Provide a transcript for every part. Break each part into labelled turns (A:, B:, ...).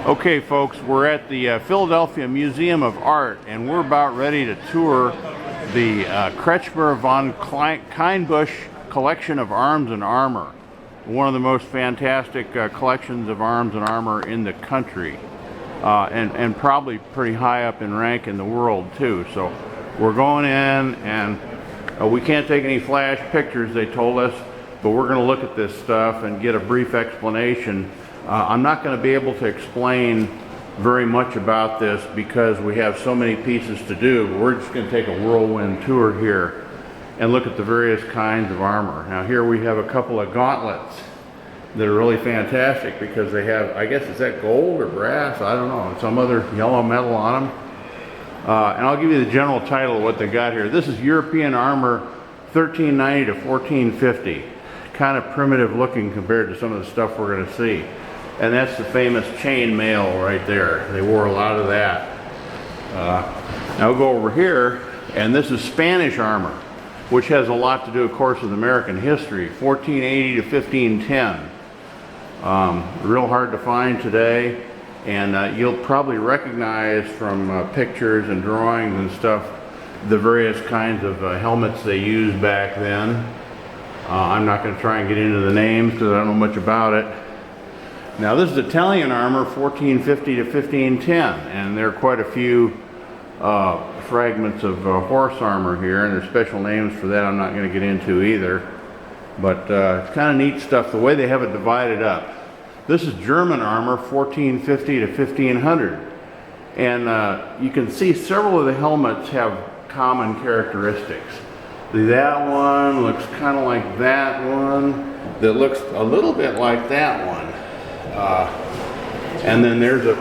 A: Okay folks, we're at the Philadelphia Museum of Art and we're about ready to tour the Kretschmer von Kienbusch collection of arms and armor. One of the most fantastic collections of arms and armor in the country. And probably pretty high up in rank in the world too. So we're going in and we can't take any flash pictures, they told us, but we're going to look at this stuff and get a brief explanation. I'm not going to be able to explain very much about this because we have so many pieces to do, but we're just going to take a whirlwind tour here and look at the various kinds of armor. Now here we have a couple of gauntlets that are really fantastic because they have, I guess, is that gold or brass? I don't know, some other yellow metal on them. And I'll give you the general title of what they got here. This is European Armor 1390 to 1450. Kind of primitive looking compared to some of the stuff we're going to see. And that's the famous chain mail right there. They wore a lot of that. Now we'll go over here, and this is Spanish armor, which has a lot to do, of course, with American history, 1480 to 1510. Real hard to find today, and you'll probably recognize from pictures and drawings and stuff the various kinds of helmets they used back then. I'm not going to try and get into the names because I don't know much about it. Now this is Italian armor, 1450 to 1510, and there are quite a few fragments of horse armor here, and there's special names for that I'm not going to get into either. But it's kind of neat stuff, the way they have it divided up. This is German armor, 1450 to 1500, and you can see several of the helmets have common characteristics. That one looks kind of like that one, that looks a little bit like that one. And then there's a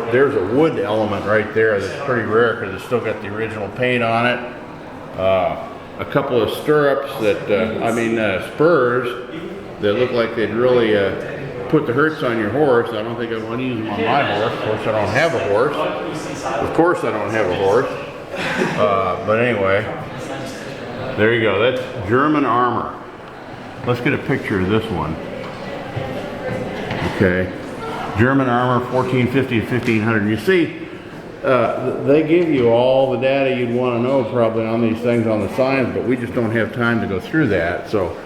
A: wood element right there that's pretty rare because it's still got the original paint on it. A couple of stirrups that, spurs that look like they'd really put the hurts on your horse. I don't think I'd want to use them on my horse. Of course, I don't have a horse. Of course, I don't have a horse. But anyway, there you go. That's German armor. Let's get a picture of this one. Okay. German armor, 1450 to 1500. You see, they give you all the data you'd want to know probably on these things on the signs, but we just don't have time to go through that. So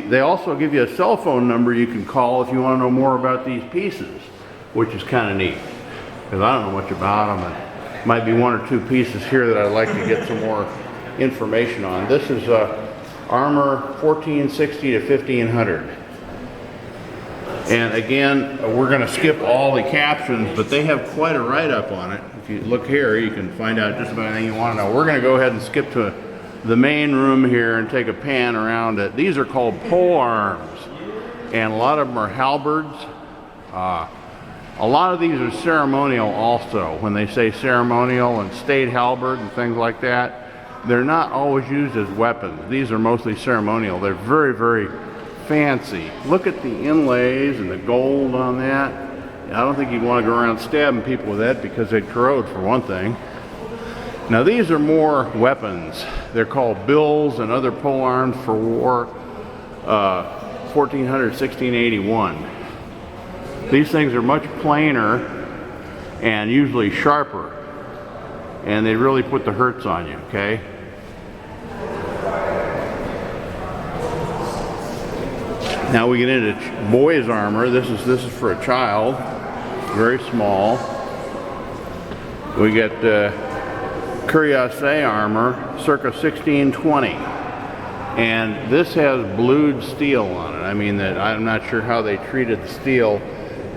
A: they also give you a cell phone number you can call if you want to know more about these pieces, which is kind of neat, because I don't know much about them. And might be one or two pieces here that I'd like to get some more information on. This is armor 1460 to 1500. And again, we're going to skip all the captions, but they have quite a write-up on it. If you look here, you can find out just about anything you want to know. We're going to go ahead and skip to the main room here and take a pan around it. These are called pole arms, and a lot of them are halberds. A lot of these are ceremonial also. When they say ceremonial and state halberd and things like that, they're not always used as weapons. These are mostly ceremonial. They're very, very fancy. Look at the inlays and the gold on that. I don't think you'd want to go around stabbing people with that because they'd corrode, for one thing. Now these are more weapons. They're called bills and other pole arms for war, 1400, 1681. These things are much plainer and usually sharper, and they really put the hurts on you, okay? Now we get into boys' armor. This is for a child, very small. We get cuirasse armor, circa 1620, and this has blued steel on it. I mean, that I'm not sure how they treated the steel,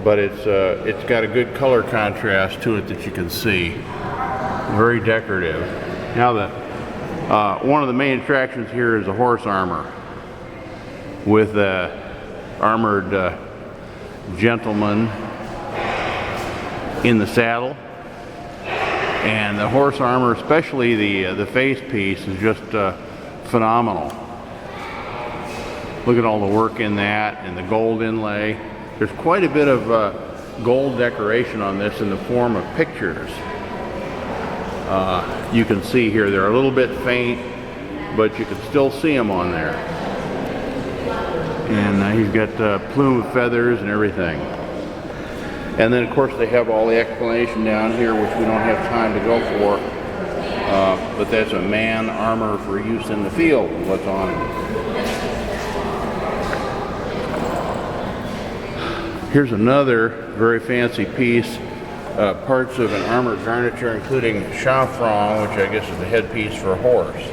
A: but it's got a good color contrast to it that you can see. Very decorative. Now one of the main attractions here is the horse armor with armored gentleman in the saddle, and the horse armor, especially the face piece, is just phenomenal. Look at all the work in that and the gold inlay. There's quite a bit of gold decoration on this in the form of pictures. You can see here they're a little bit faint, but you can still see them on there. And he's got plume of feathers and everything. And then, of course, they have all the explanation down here, which we don't have time to go for. But that's a man armor for use in the field, what's on it. Here's another very fancy piece. Parts of an armored garniture, including chauffron, which I guess is the headpiece for a horse.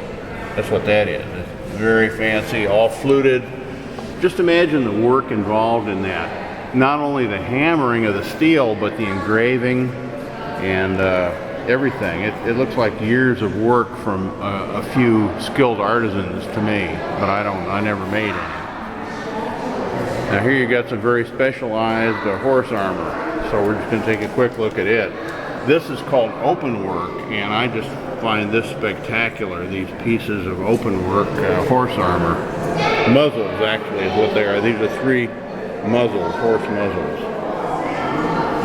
A: That's what that is. It's very fancy, all fluted. Just imagine the work involved in that. Not only the hammering of the steel, but the engraving and everything. It looks like years of work from a few skilled artisans to me, but I never made it. Now here you got some very specialized horse armor, so we're just going to take a quick look at it. This is called open work, and I just find this spectacular, these pieces of open work horse armor. Muzzles, actually, is what they are. These are 3 muzzles, horse muzzles.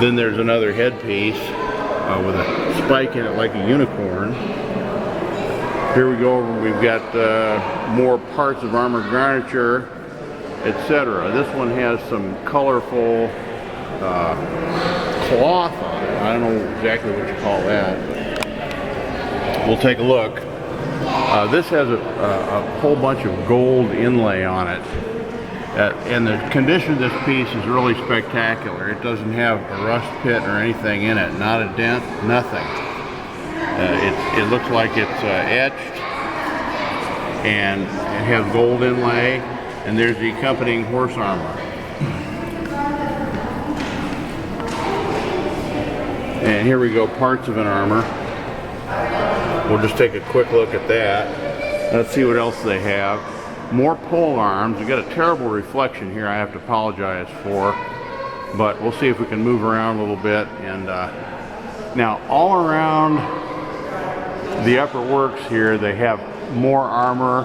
A: Then there's another headpiece with a spike in it like a unicorn. Here we go over, we've got more parts of armored garniture, etc. This one has some colorful cloth on it. I don't know exactly what you call that. We'll take a look. This has a whole bunch of gold inlay on it. And the condition of this piece is really spectacular. It doesn't have a rust pit or anything in it. Not a dent, nothing. It looks like it's etched, and it has gold inlay, and there's the accompanying horse armor. And here we go, parts of an armor. We'll just take a quick look at that. Let's see what else they have. More pole arms. We've got a terrible reflection here I have to apologize for, but we'll see if we can move around a little bit. And now all around the upper works here, they have more armor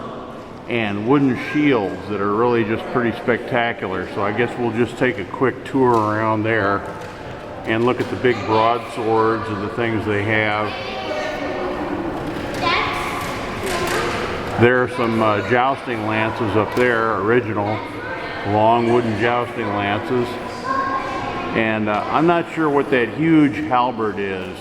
A: and wooden shields that are really just pretty spectacular. So I guess we'll just take a quick tour around there and look at the big broadswords and the things they have. There are some jousting lances up there, original long wooden jousting lances. And I'm not sure what that huge halberd is.